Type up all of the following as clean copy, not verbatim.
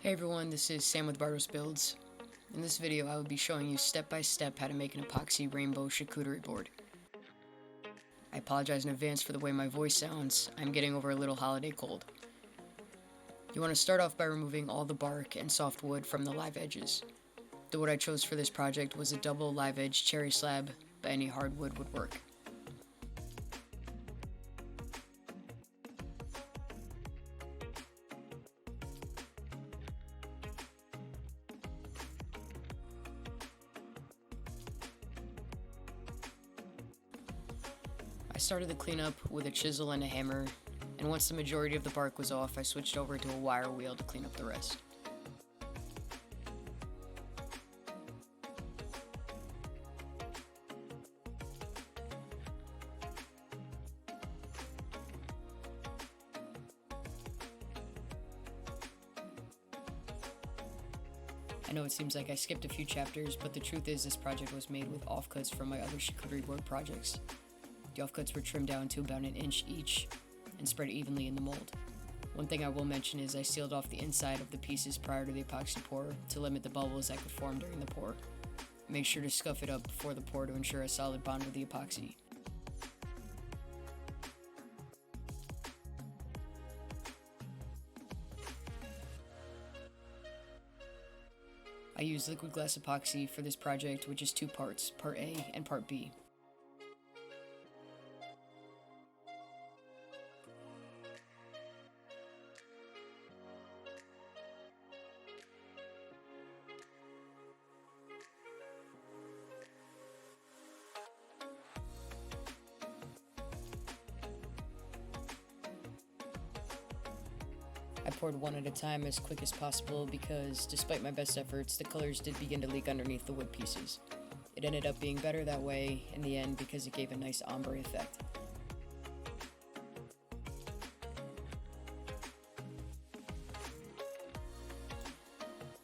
Hey everyone, this is Sam with Bartos Builds. In this video I will be showing you step by step how to make an epoxy rainbow charcuterie board. I apologize in advance for the way my voice sounds. I'm getting over a little holiday cold. You want to start off by removing all the bark and soft wood from the live edges. The wood I chose for this project was a double live edge cherry slab, but any hardwood would work. I started the cleanup with a chisel and a hammer, and once the majority of the bark was off, I switched over to a wire wheel to clean up the rest. I know it seems like I skipped a few chapters, but the truth is this project was made with offcuts from my other charcuterie board projects. The offcuts were trimmed down to about an inch each and spread evenly in the mold. One thing I will mention is I sealed off the inside of the pieces prior to the epoxy pour to limit the bubbles that could form during the pour. Make sure to scuff it up before the pour to ensure a solid bond with the epoxy. I used liquid glass epoxy for this project, which is two parts, part A and part B. I poured one at a time as quick as possible because, despite my best efforts, the colors did begin to leak underneath the wood pieces. It ended up being better that way in the end because it gave a nice ombre effect.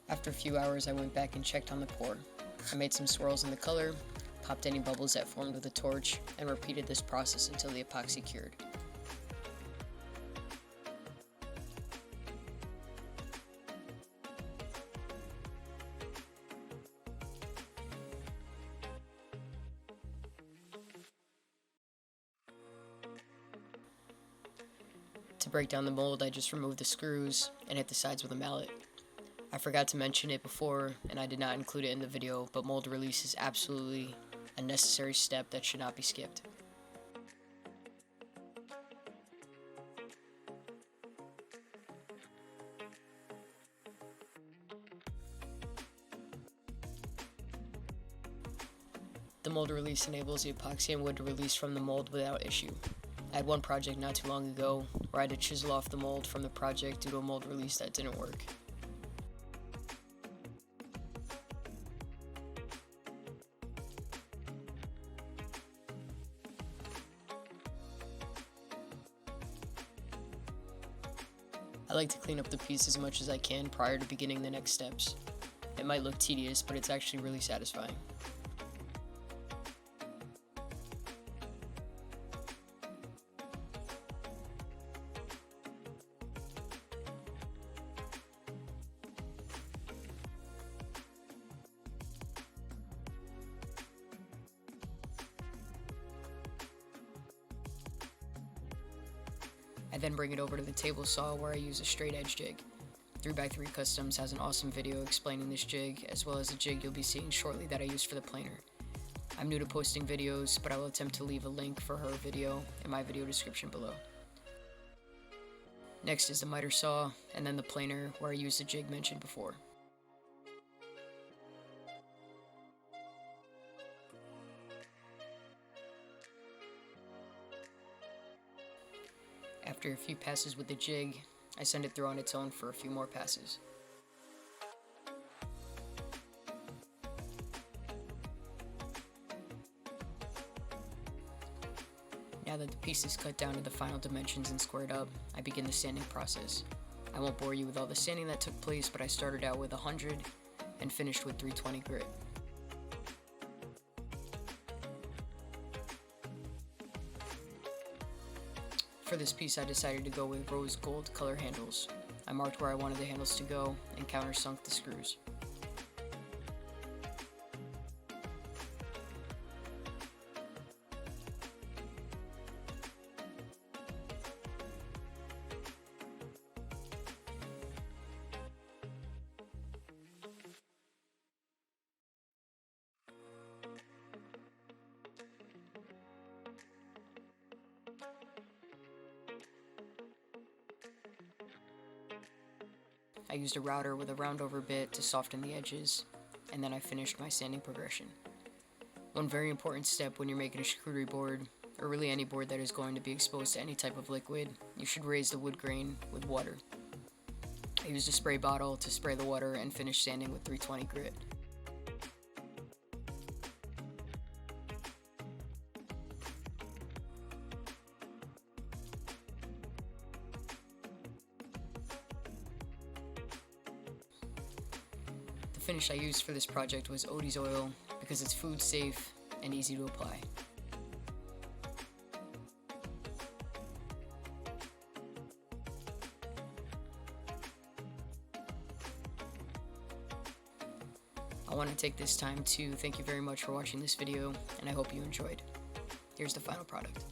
After a few hours, I went back and checked on the pour. I made some swirls in the color, popped any bubbles that formed with a torch, and repeated this process until the epoxy cured. To break down the mold, I just removed the screws and hit the sides with a mallet. I forgot to mention it before, and I did not include it in the video, but mold release is absolutely a necessary step that should not be skipped. The mold release enables the epoxy and wood to release from the mold without issue. I had one project not too long ago where I had to chisel off the mold from the project due to a mold release that didn't work. I like to clean up the piece as much as I can prior to beginning the next steps. It might look tedious, but it's actually really satisfying. I then bring it over to the table saw where I use a straight edge jig. 3x3 Customs has an awesome video explaining this jig, as well as a jig you'll be seeing shortly that I use for the planer. I'm new to posting videos, but I will attempt to leave a link for her video in my video description below. Next is the miter saw, and then the planer where I use the jig mentioned before. After a few passes with the jig, I send it through on its own for a few more passes. Now that the piece is cut down to the final dimensions and squared up, I begin the sanding process. I won't bore you with all the sanding that took place, but I started out with 100 and finished with 320 grit. For this piece I decided to go with rose gold color handles. I marked where I wanted the handles to go and countersunk the screws. I used a router with a round over bit to soften the edges, and then I finished my sanding progression. One very important step when you're making a charcuterie board, or really any board that is going to be exposed to any type of liquid, you should raise the wood grain with water. I used a spray bottle to spray the water and finish sanding with 320 grit. The finish I used for this project was Odie's oil because it's food safe and easy to apply. I want to take this time to thank you very much for watching this video, and I hope you enjoyed. Here's the final product.